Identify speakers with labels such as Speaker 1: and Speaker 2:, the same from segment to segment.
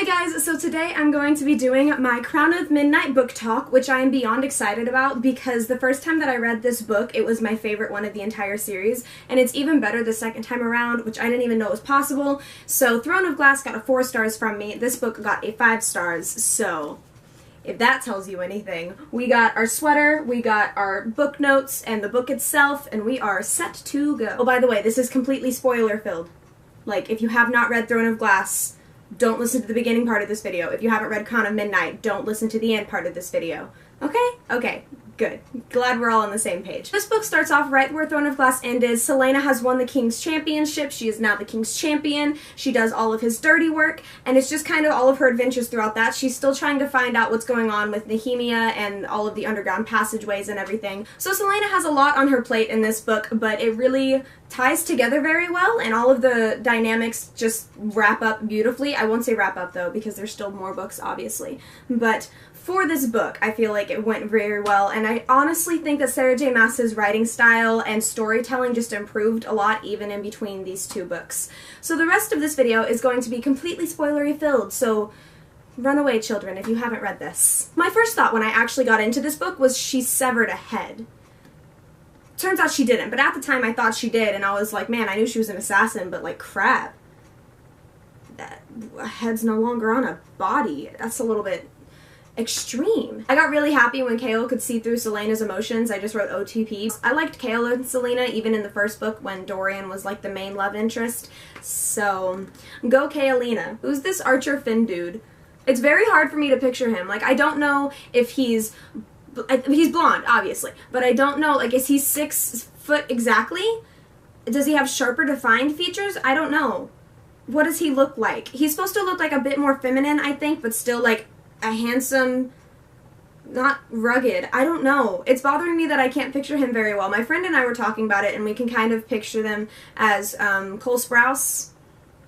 Speaker 1: Hi guys, so today I'm going to be doing my Crown of Midnight book talk, which I am beyond excited about because the first time that I read this book, it was my favorite one of the entire series, and it's even better the second time around, which I didn't even know was possible. So Throne of Glass got a 4 stars from me, this book got a 5 stars, so if that tells you anything. We got our sweater, we got our book notes, and the book itself, and we are set to go. Oh, by the way, this is completely spoiler filled. Like, if you have not read Throne of Glass, don't listen to the beginning part of this video. If you haven't read Crown of Midnight, don't listen to the end part of this video. Okay? Okay. Good. Glad we're all on the same page. This book starts off right where Throne of Glass ended. Selena has won the King's Championship. She is now the King's Champion. She does all of his dirty work, and it's just kind of all of her adventures throughout that. She's still trying to find out what's going on with Nehemia and all of the underground passageways and everything. So Selena has a lot on her plate in this book, but it really ties together very well, and all of the dynamics just wrap up beautifully. I won't say wrap up, though, because there's still more books, obviously. But for this book, I feel like it went very well, and I honestly think that Sarah J. Maas's writing style and storytelling just improved a lot even in between these two books. So the rest of this video is going to be completely spoilery filled, so run away, children, if you haven't read this. My first thought when I actually got into this book was she severed a head. Turns out she didn't, but at the time I thought she did, and I was like, man, I knew she was an assassin, but like, crap. That head's no longer on a body. That's a little bit extreme. I got really happy when Kale could see through Selena's emotions. I just wrote OTP. I liked Kale and Selena even in the first book when Dorian was like the main love interest. So, go Kaelina. Who's this Archer Finn dude? It's very hard for me to picture him. Like, I don't know if he's blonde, obviously, but I don't know, like, is he 6 foot exactly? Does he have sharper defined features? I don't know. What does he look like? He's supposed to look like a bit more feminine, I think, but still like a handsome, not rugged. I don't know. It's bothering me that I can't picture him very well. My friend and I were talking about it, and we can kind of picture them as Cole Sprouse.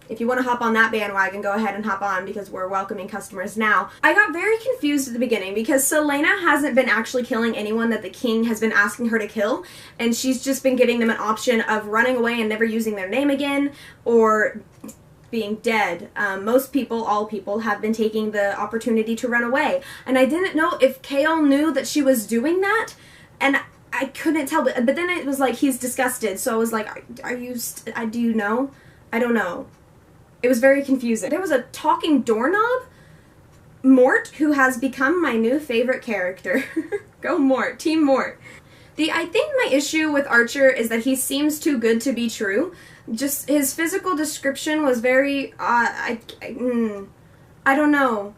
Speaker 1: If you want to hop on that bandwagon, go ahead and hop on because we're welcoming customers now. I got very confused at the beginning because Selena hasn't been actually killing anyone that the king has been asking her to kill, and she's just been giving them an option of running away and never using their name again, or being dead. Most people, all people, have been taking the opportunity to run away. And I didn't know if Kale knew that she was doing that, and I couldn't tell, but then it was like, he's disgusted, so I was like, are you, do you know? I don't know. It was very confusing. There was a talking doorknob, Mort, who has become my new favorite character. Go Mort, Team Mort. I think my issue with Archer is that he seems too good to be true. Just his physical description was very, I don't know.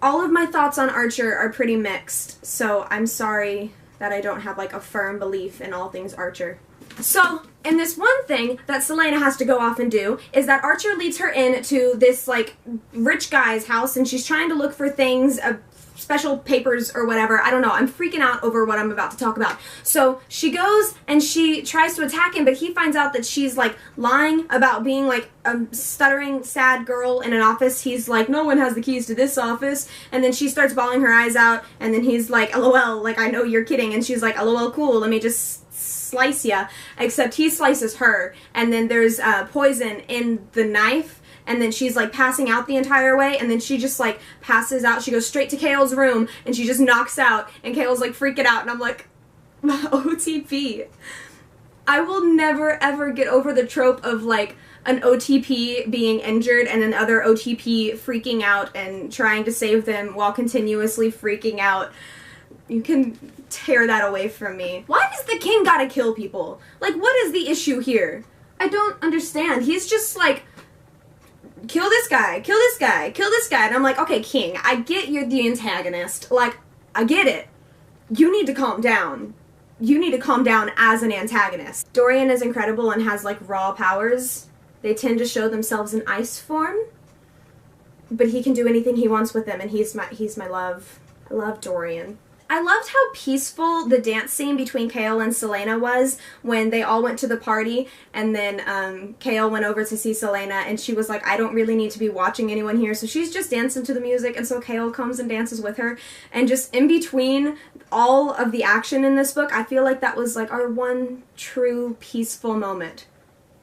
Speaker 1: All of my thoughts on Archer are pretty mixed, so I'm sorry that I don't have like a firm belief in all things Archer. So, and this one thing that Selena has to go off and do is that Archer leads her into this like rich guy's house, and she's trying to look for things, special papers or whatever. I don't know. I'm freaking out over what I'm about to talk about. So she goes and she tries to attack him, but he finds out that she's like lying about being like a stuttering, sad girl in an office. He's like, no one has the keys to this office. And then she starts bawling her eyes out, and then he's like, LOL, like, I know you're kidding. And she's like, LOL, cool, let me just slice ya. Except he slices her, and then there's poison in the knife. And then she's like passing out the entire way, and then she just like passes out. She goes straight to Kale's room and she just knocks out, and Kale's like freaking out, and I'm like, OTP. I will never ever get over the trope of like an OTP being injured and another OTP freaking out and trying to save them while continuously freaking out. You can tear that away from me. Why does the king gotta kill people? Like, what is the issue here? I don't understand. He's just like, kill this guy, kill this guy, kill this guy. And I'm like, okay, King, I get you're the antagonist. Like, I get it. You need to calm down. You need to calm down as an antagonist. Dorian is incredible and has, like, raw powers. They tend to show themselves in ice form. But he can do anything he wants with them, and he's my love. I love Dorian. I loved how peaceful the dance scene between Kale and Selena was when they all went to the party, and then Kale went over to see Selena, and she was like, I don't really need to be watching anyone here, so she's just dancing to the music, and so Kale comes and dances with her, and just in between all of the action in this book, I feel like that was like our one true peaceful moment.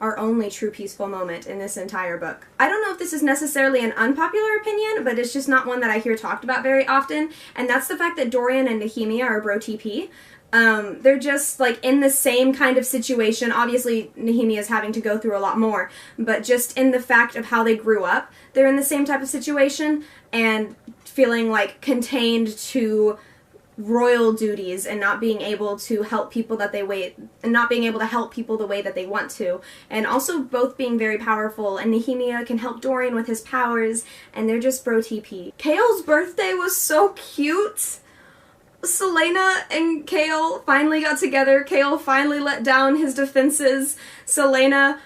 Speaker 1: our only true peaceful moment in this entire book. I don't know if this is necessarily an unpopular opinion, but it's just not one that I hear talked about very often, and that's the fact that Dorian and Nehemia are bro TP. They're just, like, in the same kind of situation. Obviously, Nehemia is having to go through a lot more, but just in the fact of how they grew up, they're in the same type of situation, and feeling, like, contained to royal duties and not being able to help people that they wait and not being able to help people the way that they want to, and also both being very powerful, and Nehemia can help Dorian with his powers, and they're just bro TP. Kale's birthday was so cute. Selena and Kale finally got together. Kale finally let down his defenses. Selena,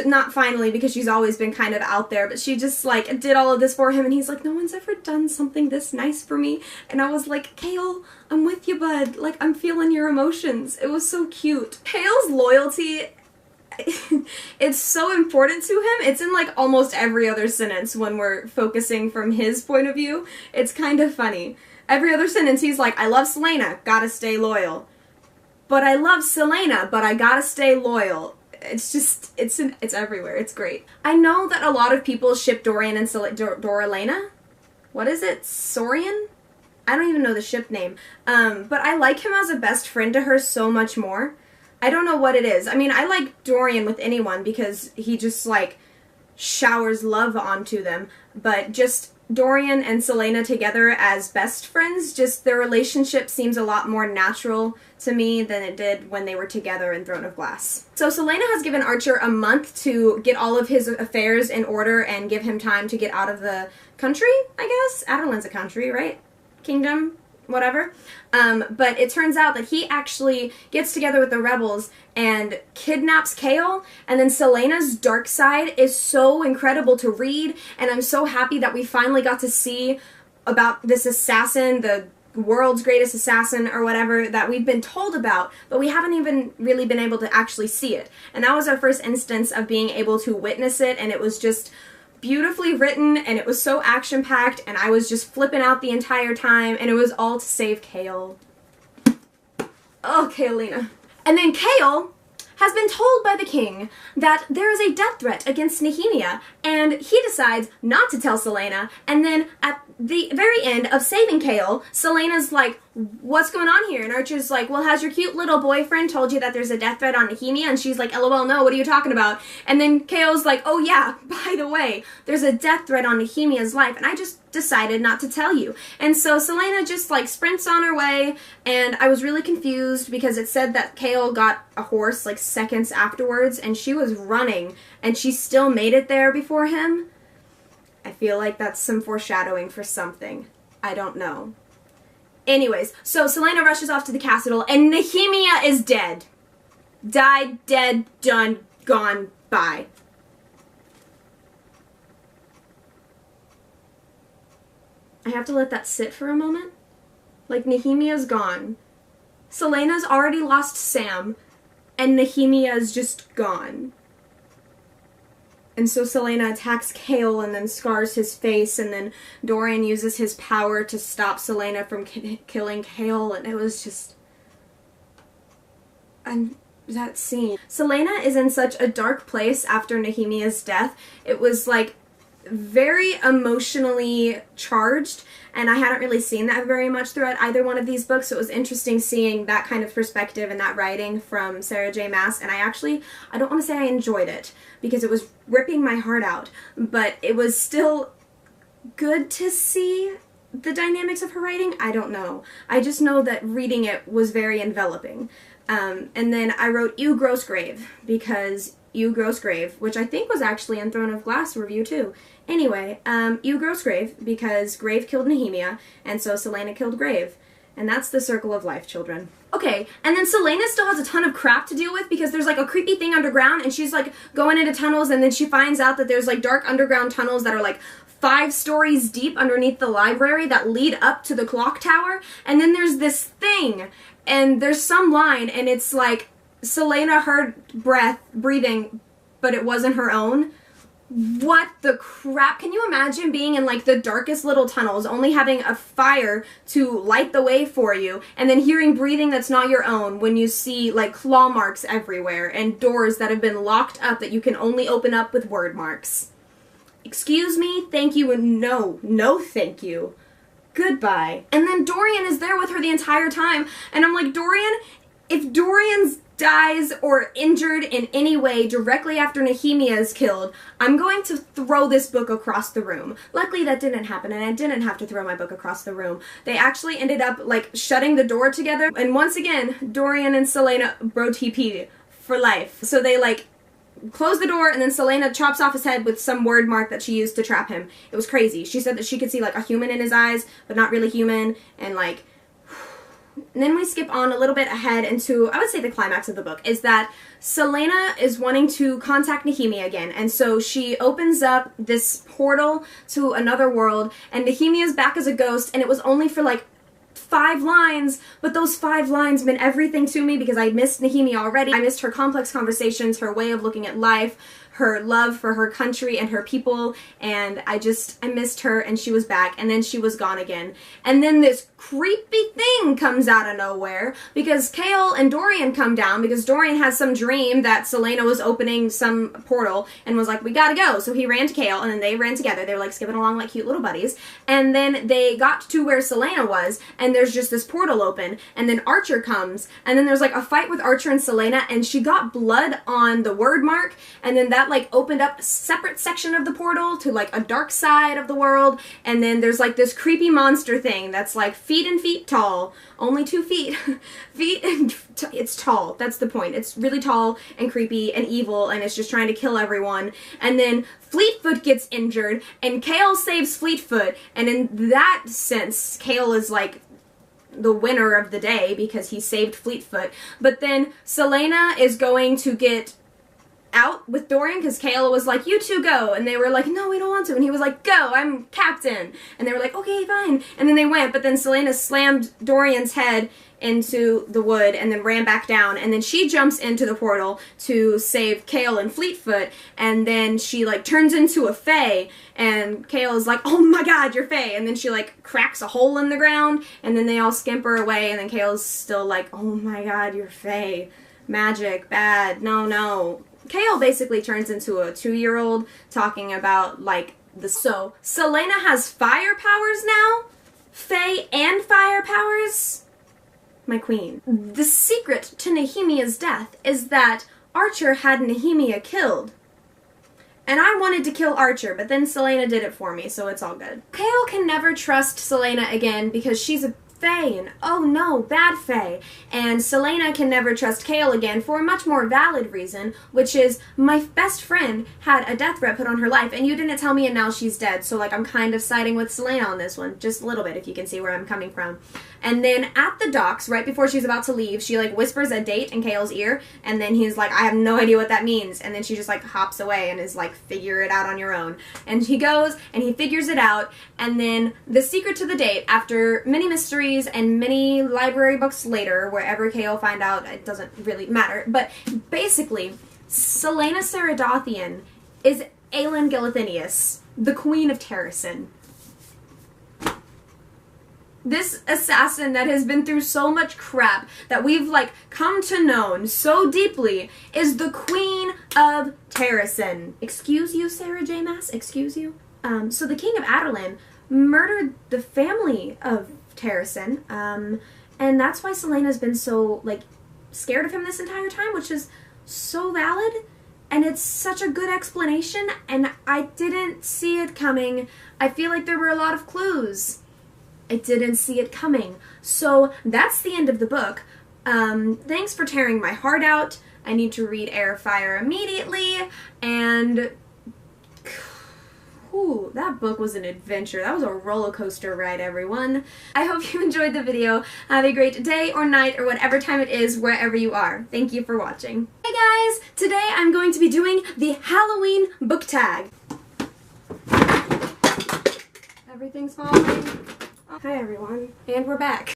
Speaker 1: not finally because she's always been kind of out there, but she just like did all of this for him, and he's like, no one's ever done something this nice for me. And I was like, Kale, I'm with you, bud. Like, I'm feeling your emotions. It was so cute. Kale's loyalty, it's so important to him. It's in like almost every other sentence when we're focusing from his point of view. It's kind of funny. Every other sentence, he's like, I love Selena, gotta stay loyal. But I love Selena, but I gotta stay loyal. It's just, it's everywhere. It's great. I know that a lot of people ship Dorian and Doralena. What is it? Sorian? I don't even know the ship name. But I like him as a best friend to her so much more. I don't know what it is. I mean, I like Dorian with anyone because he just, like, showers love onto them. But just Dorian and Selena together as best friends, just their relationship seems a lot more natural to me than it did when they were together in Throne of Glass. So Selena has given Archer a month to get all of his affairs in order and give him time to get out of the country, I guess? Aderlin's a country, right? Kingdom? Whatever. But it turns out that he actually gets together with the rebels and kidnaps Kale, and then Selena's dark side is so incredible to read, and I'm so happy that we finally got to see about this assassin, the world's greatest assassin or whatever that we've been told about, but we haven't even really been able to actually see it. And that was our first instance of being able to witness it, and it was just beautifully written, and it was so action-packed, and I was just flipping out the entire time, and it was all to save Kale. Oh, Kaelina. And then Kale has been told by the king that there is a death threat against Nehemia, and he decides not to tell Selena, and then at the very end of saving Kale, Selena's like, what's going on here? And Archer's like, well, has your cute little boyfriend told you that there's a death threat on Nehemia? And she's like, LOL, no, what are you talking about? And then Kale's like, oh yeah, by the way, there's a death threat on Nehemia's life, and I just decided not to tell you. And so Selena just like sprints on her way, and I was really confused because it said that Kale got a horse like seconds afterwards, and she was running, and she still made it there before him. I feel like that's some foreshadowing for something. I don't know. Anyways, so Selena rushes off to the castle, and Nehemia is dead. Died, dead, done, gone, bye. I have to let that sit for a moment. Like, Nehemia's gone. Selena's already lost Sam, and Nehemia's just gone. And so Selena attacks Kale and then scars his face, and then Dorian uses his power to stop Selena from killing Kale, and it was just... And that scene. Selena is in such a dark place after Nehemia's death. It was, like, very emotionally charged, and I hadn't really seen that very much throughout either one of these books, so it was interesting seeing that kind of perspective and that writing from Sarah J. Maas, and I don't want to say I enjoyed it, because it was ripping my heart out, but it was still good to see the dynamics of her writing. I don't know. I just know that reading it was very enveloping. And then I wrote Ewe Grossgrave, because Ewe Grossgrave, which I think was actually in Throne of Glass review too. Anyway, Ewe Grossgrave, because Grave killed Nehemia, and so Selena killed Grave. And that's the circle of life, children. Okay, and then Selena still has a ton of crap to deal with because there's like a creepy thing underground, and she's like going into tunnels, and then she finds out that there's like dark underground tunnels that are like 5 stories deep underneath the library that lead up to the clock tower. And then there's this thing, and there's some line, and it's like Selena heard breathing, but it wasn't her own. What the crap? Can you imagine being in like the darkest little tunnels, only having a fire to light the way for you, and then hearing breathing that's not your own when you see like claw marks everywhere and doors that have been locked up that you can only open up with word marks? Excuse me, thank you, and no, no thank you. Goodbye. And then Dorian is there with her the entire time, and I'm like, Dorian, if Dorian's dies or injured in any way directly after Nehemia is killed, I'm going to throw this book across the room. Luckily that didn't happen, and I didn't have to throw my book across the room. They actually ended up like shutting the door together, and once again Dorian and Selena bro TP for life. So they like close the door, and then Selena chops off his head with some word mark that she used to trap him. It was crazy. She said that she could see like a human in his eyes, but not really human, and like... And then we skip on a little bit ahead into, I would say, the climax of the book, is that Selena is wanting to contact Nehemia again, and so she opens up this portal to another world, and Nehemia's back as a ghost, and it was only for like 5 lines, but those 5 lines meant everything to me because I missed Nehemia already. I missed her complex conversations, her way of looking at life, her love for her country and her people, and I missed her, and she was back, and then she was gone again. And then this creepy thing comes out of nowhere because Kale and Dorian come down because Dorian has some dream that Selena was opening some portal and was like, we gotta go. So he ran to Kale, and then they ran together. They were like skipping along like cute little buddies. And then they got to where Selena was, and there's just this portal open, and then Archer comes, and then there's like a fight with Archer and Selena, and she got blood on the word mark, and then that like opened up a separate section of the portal to like a dark side of the world, and then there's like this creepy monster thing that's like feet and feet tall, only 2 feet. Feet and it's tall, that's the point. It's really tall and creepy and evil, and it's just trying to kill everyone. And then Fleetfoot gets injured, and Kale saves Fleetfoot, and in that sense, Kale is like the winner of the day because he saved Fleetfoot. But then Selena is going to get out with Dorian because Kayla was like, you two go, and they were like, no, we don't want to, and he was like, go, I'm captain, and they were like, okay, fine, and then they went, but then Selena slammed Dorian's head into the wood and then ran back down, and then she jumps into the portal to save Kale and Fleetfoot, and then she like turns into a fae, and Kale is like, oh my god, you're fae, and then she like cracks a hole in the ground, and then they all scamper away, and then Kale's still like, oh my god, you're fae, magic, bad, no, no. Kale basically turns into a 2-year-old talking about, like, So, Selena has fire powers now? Fae and fire powers? My queen. The secret to Nehemia's death is that Archer had Nehemia killed. And I wanted to kill Archer, but then Selena did it for me, so it's all good. Kale can never trust Selena again because she's a fae, and oh no, bad fae. And Selena can never trust Kale again for a much more valid reason, which is my best friend had a death threat put on her life, and you didn't tell me, and now she's dead. So like I'm kind of siding with Selena on this one, just a little bit, if you can see where I'm coming from. And then at the docks, right before she's about to leave, she like whispers a date in Kale's ear, and then he's like, I have no idea what that means. And then she just like hops away and is like, figure it out on your own. And he goes and he figures it out, and then the secret to the date, after many mysteries and many library books later, wherever Kale find out, it doesn't really matter, but basically, Selena Saradathian is Aelin Galathynius, the Queen of Terrasen. This assassin that has been through so much crap that we've like come to know so deeply is the Queen of Terrasen. Excuse you, Sarah J. Maas? Excuse you? So the King of Adarlan murdered the family of Terrasen, and that's why Selena's been so, like, scared of him this entire time, which is so valid, and it's such a good explanation, and I didn't see it coming. I feel like there were a lot of clues. I didn't see it coming. So that's the end of the book. Thanks for tearing my heart out. I need to read Air Fire immediately, and ooh, that book was an adventure. That was a roller coaster ride, everyone. I hope you enjoyed the video. Have a great day or night or whatever time it is wherever you are. Thank you for watching. Hey guys! Today I'm going to be doing the Halloween book tag. Everything's falling. Hi everyone. And we're back.